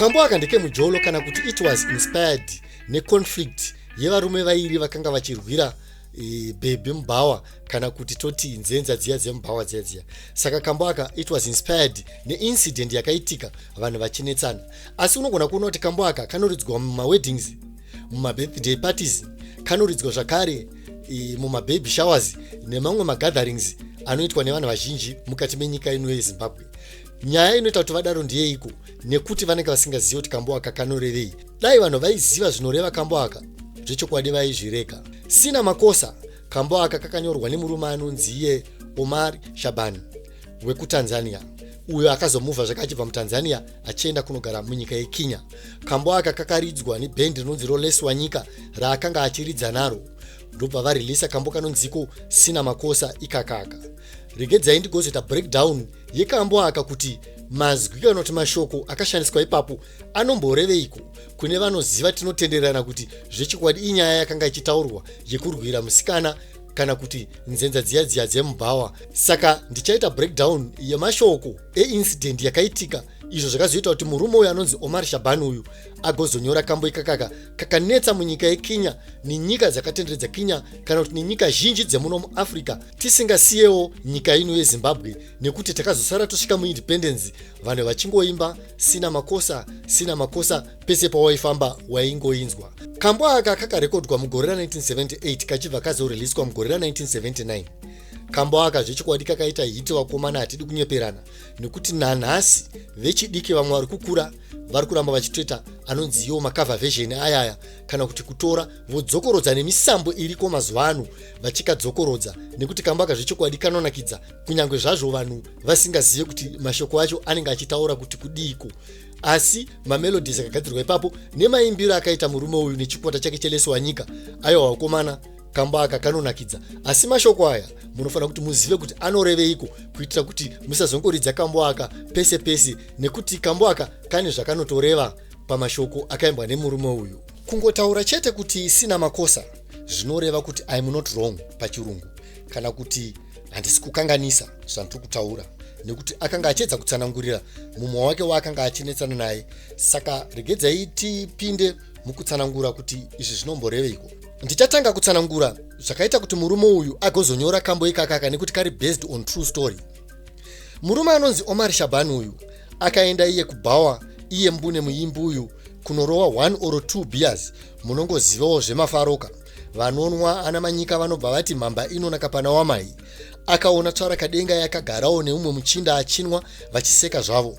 Kambo aka ndeke mujolo kana kuti it was inspired neconflict yevarume vairi vakanga vachirwira bhebhe mubhawa kana kuti toti nzenza dziya dzemubhawa dziya. Saka kambo aka it was inspired neincident yakaitika vanhu vachinetsana. Asi unogona kuona kuti kambo aka kanoridzwa mumaweddings, mumabirthday parties, kanoridzwa zvakare mumababy showers nemamwe magatherings anoitwa nevanhu vazhinji mukati menyika ino yeZimbabwe. Nyaya inoita kuti vadaro ndiyeiko nekuti vanenge vasingazivi kuti kambo aka kanorevei. Dai vanhu vaiziva zvinoreva kambo aka, zvechokwadi vaizvireka. Sina Makosa, kambo aka kakanyorwa nemurume anonzi Yekurwira Shaban wekuTanzania, uyo akazomuvha zvakachibva muTanzania achienda kunogara munyika yeKenya. Kambo aka kakaridzwa nebhendi rinonzi Rolesi wanyika raakanga achiridza naro. Ndobva varilisa kambo kanonziko Sina Makosa ikakaka. Regedzai ndigozoita breakdown yekambo aka kuti mazwi kana kuti mashoko akashandiswa ipapo anomboreveiko kune vanoziva. Tinotenderana kuti zvechikwadi inyaya yakanga ichitaurwa yekurwira musikana kana kuti nzenza dziya dzemubhawa. Saka ndichaita breakdown yemashoko eincident yakaitika, izvo zvakazoita kuti murume uyu anonzi Omar Shaban uyu agozonyora kambo ikakaka kakanetsa munyika yeKenya nenyika dzakatenderedza Kenya kana kuti nenyika zhinji dzemuno muAfrica, tisingasiyewo nyika ino yeZimbabwe nekuti takazosara tosvika muindependence vanhu vachingoimba Sina Makosa, Sina Makosa pese pawaifamba waingoinzwa. Kambo aka kakarekodwa mugore ra1978 kachibva kazoreleaswa mugore ra1979. Kambo aka zvechikwadi kakaita hiti vakomana hatidi kunyeperana nekuti nanhasi vechidiki vamwe vari kukura vari kuramba vachitoita anonziwo macover version ayaya kana kuti kutora vodzokorodza nemisambo iriko mazuva ano vachikadzokorodza nekuti kambo aka zvechikwadi kanonakidza kunyange zvazvo vanhu vasingazive kuti mashoko acho anenge achitaura kuti kudiko. Asi mamelodies akagadzirwa ipapo nemaimbiro akaita murume uyu nechipota chake Rolesi wanyika aiwa vakomana, kambo aka kanonakidza. Asi mashoko aya munofanira kuti muzive kuti anoreveiko kuitira kuti musazongoridza kambo aka pese pese nekuti kambo aka kane zvakanotoreva pamashoko akaimbwa nemurume uyu. Kungotaura chete kuti Sina Makosa zvinoreva kuti I am not wrong pachirungu kana kuti handisi kukanganisa zvandiri kutaura, nekuti akanga achedza kutsanangurira mumwe wake waakanga achinetsana naye. Saka regedzai tipinde mukutsanangura kuti izvi zvinomboreveiko. Ndichatanga kutsanangura zvakaita kuti murume uyu agozonyora kambo ikakaka nekuti kari based on true story. Murume anonzi Omar Shaban uyu akaenda iye kubhawa, iye mbune muimbi uyu kunorowa 1 or 2 beers, munongozivawo zvemafaroka vanonwa ana manyika vanobva vati mhamba inonaka pana wamai. Akaona tsvara kadenga yakagarawo neumwe muchinda achinwa vachiseka zvavo.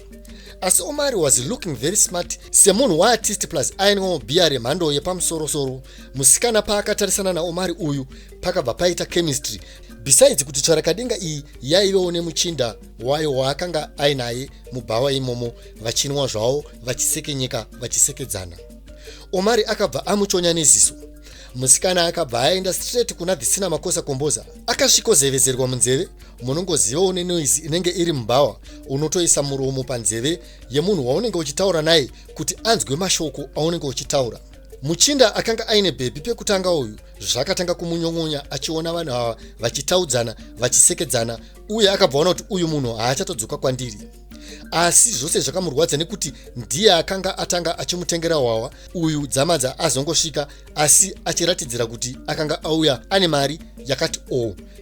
Asi Omar was looking very smart semunhu waartist plus ainwawo bhiya remhando yepamusorosoro. Musikana paakatarisana naOmar uyu pakabva paita chemistry. Besides kuti tsvara kadenga iyi yaivewo nemuchinda wayo waakanga ainaye mubhawa imomo vachinwa zvavo vachisekenyeka vachisekedzana. Omar akabva amuchonya neziso. Musikana akabva aenda straight kuna Sina Makosa komboza. Akasvikozevezerwa munzeve, munongozivawo nenoise inenge iri mubhawa unotoisa muromo panzeve yemunhu waunenge uchitaura naye kuti anzwe mashoko aunenge uchitaura. Muchinda akanga aine bhebhi pekutanga uyu zvakatanga kumunyon'onya achiona vanhu ava vachitaudzana vachisekedzana, uye akabvaona kuti uyu munhu haachatodzoka kwandiri. Asi zvose zvakamurwadza nekuti ndiye akanga atanga achimutengera hwawa uyu dzamadza azongosvika, asi achiratidzira kuti akanga auya ane mari yakati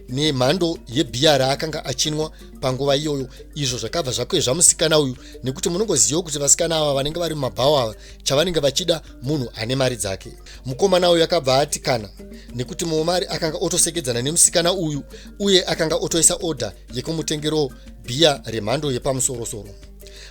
nemhando yebhiya raakanga achinwa panguva iyoyo. Izvo zvakabva zvakwezva musikana uyu nekuti munongoziva kuti vasikana ava vanenge vari mumabhawa ava chavanenge vachida munhu ane mari dzake. Mukomana uyu akabva ati kana nekuti Omar akanga otosekedzana nemusikana uyu uye akanga otoisa order yekumutengero bhiya remhando yepamusorosoro.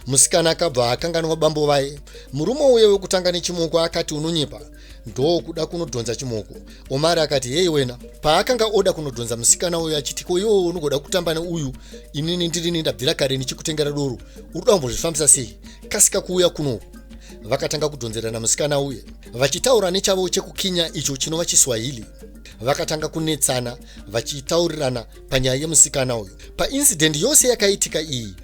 Musikana akabva akanganwa bambo vaye. Murume uye wekutanga nechimoko akati unonyepa, ndo kuda kunodhonza chimoko. Omar akati hei wena. Paakanga oda kunodhonza musikana uyu achiti ko iwo unogoda kutamba neuyu, inini ndirini ndabvira kare nichikutengera doro, unoda kumbozvifambisa sei? Kasika kuuya kuno. Vakatanga kudhonzerana musikana uye vachitaura nechavo chekukinya icho chinova Chiswahili. Vakatanga kunetsana vachitaurirana panyaya yemusikana uyu. Paincident yose yakaitika iyi,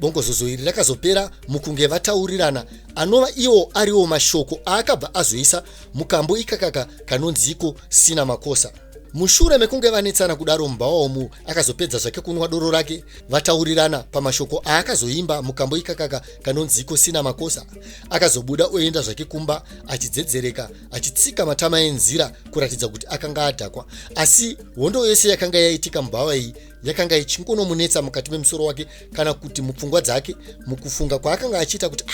bongozozo iri rakazopera mukunge vataurirana anova iwo ariwo mashoko aakabva azoisa mukambo ikakaka kanonziko Sina Makosa. mushure mekunge vanetsana kudaro mubhawa umu akazopedza zvake kunwa doro rake, vataurirana pamashoko aakazoimba mukambo ikakaka kanonzi Sina Makosa. Akazobuda oenda zvake kumba achidzedzereka achitsika matama enzira kuratidza kuti akanga adhakwa, asi hondo yose yakanga yaitika mubhawa iyi yakanga ichingonomunetsa mukati memusoro wake kana kuti mupfungwa dzake, mukufunga kwaakanga achiita kuti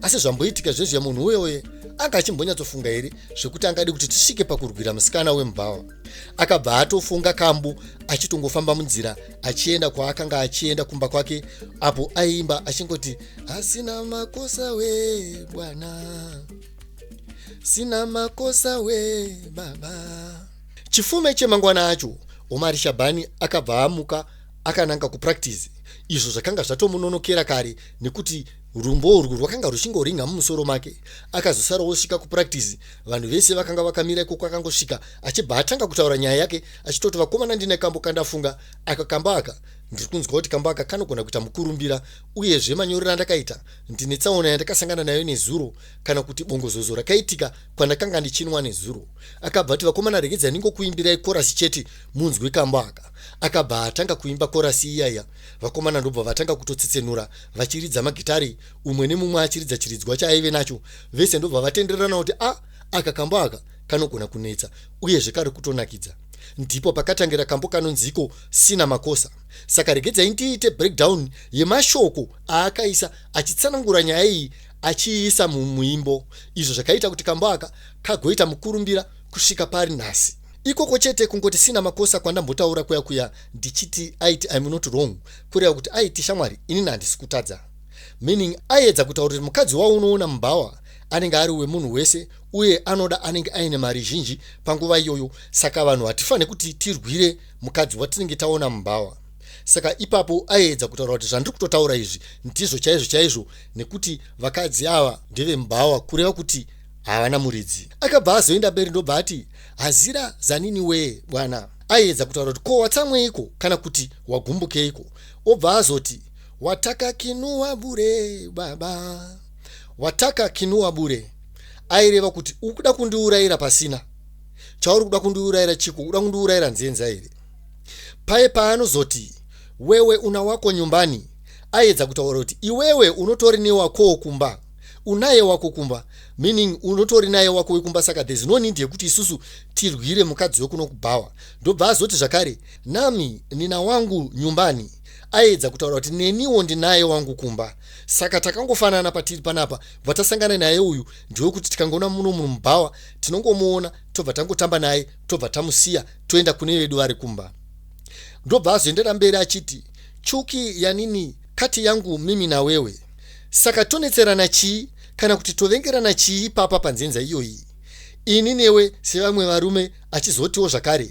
asi zvamboitika zvezvo munhu uyoye anga achimbonyatsofunga here zvekuti angadi kuti tisvike pakurwira musikana wemubhawa. Akabva atofunga kambo achitongofamba munzira achienda kwaakanga achienda kumba kwake, apo aiimba achingoti asina makosa we bwana, sina makosa we baba. Chifume chemangwana acho Omar Shaban akabva amuka akananga kupractice izvo zvakanga zvatomunonokera kare nekuti rumbo urwu rwakanga ruchingoringa mumusoro make. Akazosara osvika kupractice, vanhu vese vakanga vakamira ikoko akangosvika achibva atanga kutaura nyaya yake achitoti vakomana ndine kambo kandafunga aka kambo aka ndiri kunzwa kuti kambo aka kanogona kuita mukurumbira, uyezve manyorero andakaita ndine tsaona yandakasangana nayo nezuro kana kuti bongozozo rakaitika kwandakanga ndichinwa nezuro. Akabva ati vakomana regedza ningokuimbirai korasi chete munzwe kambo aka. Akabva atanga kuimba korasi iyaya, vakomana ndobva vatanga kutotsetsenura vachiridza magitari, umwe nemumwe achiridza chiridzwa chaaive nacho. Vese ndobva vatendererana kuti aka kambo aka kanogona kunetsa uyezve kari kutonakidza. Ndipo pakatangira kambo kanonzi Sina Makosa. Saka regedzai ndiite breakdown yemashoko aakaisa achitsanangura nyaya iyi achiisa mumuimbo, izvo zvakaita kuti kambo aka kagoita mukurumbira kusvika parinhasi. Ikoko chete kungoti Sina Makosa kwandambotaura kuya ndichiti aiti I'm not wrong, kureva kuti aiti shamwari inini handisi kutadza, meaning aedza kutaura kuti mukadzi waunoona mubhawa anenge ari wemunhu wese uye anoda anenge aine mari zhinji panguva iyoyo. Saka vanhu hatifane kuti tirwire mukadzi watinenge taona mubhawa. Saka ipapo aedza kutaura kuti zvandiri kutotaura izvi ndizvo chaizvo nekuti vakadzi ava ndeve mubhawa, kureva kuti havana muridzi. Akabva azoenda mberi ndobva ati hazira zanini we bwana. Aedza kutaura kuti ko watsamweiko kana kuti wagumbukeiko. Obva azoti wataka kinua bure baba, wataka kinua bure. Aireva kuti ukuda kundiurayira pasina. Chauri kuda kundiurayira chiko, ukuda kundiurayira nzenza here. Paye paanozoti wewe una wako nyumbani, aedza kutaura kuti iwewe unotori newako kumba, unaye wako kumba, meaning unotori naye wako wekumba. Saka there's no need yekuti isusu tirwire mukadzi wekuno kubhawa. Ndobva azoti zvakare nami nina wangu nyumbani, aedza kutaura kuti neniwo ndinaye wangu kumba. Saka takangofanana patiri panapa, vatasangana naye uyu ndiwe kuti tikangoona muno munhu mubhawa tinongomuona tobva tangotamba naye tobva tamusiya toenda kune vedu vari kumba. Ndobva azoendera mberi achiti chuki yanini kati yangu mimi na wewe. Saka tonetserana chii kana kuti tovengerana chii papa panzenza iyoyi. Ini newe sevamwe varume, achizotiwo zvakare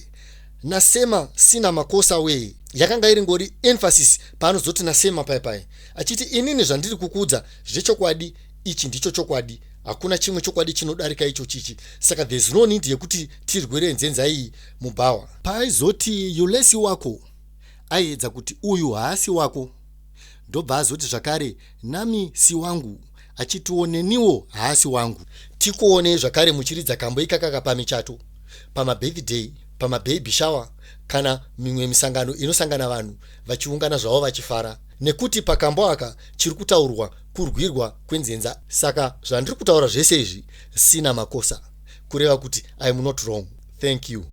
nasema sina makosa we. Yakanga iri ngori emphasis paanozoti nasema pai achiti inini zvandiri kukudza zvechokwadi, ichi ndicho chokwadi, hakuna chimwe chokwadi chinodarika icho chichi. Saka there's no need yekuti tirwire nzenza iyi mubhawa. Paaizoti yulesi wako aedza kuti uyu haasi wako. Ndobva azoti zvakare nami si wangu, achitiwo neniwo haasi wangu. Tikuone zvakare muchiridza kambo ikakaka pamichato, pamabirthday, pamababy shower kana mimwe misangano inosangana vanhu vachiungana zvavo vachifara, nekuti pakambo aka chiri kutaurwa kurwirwa kwenzenza. Saka zvandiri kutaura zvese izvi Sina Makosa, kureva kuti I am not wrong. Thank you.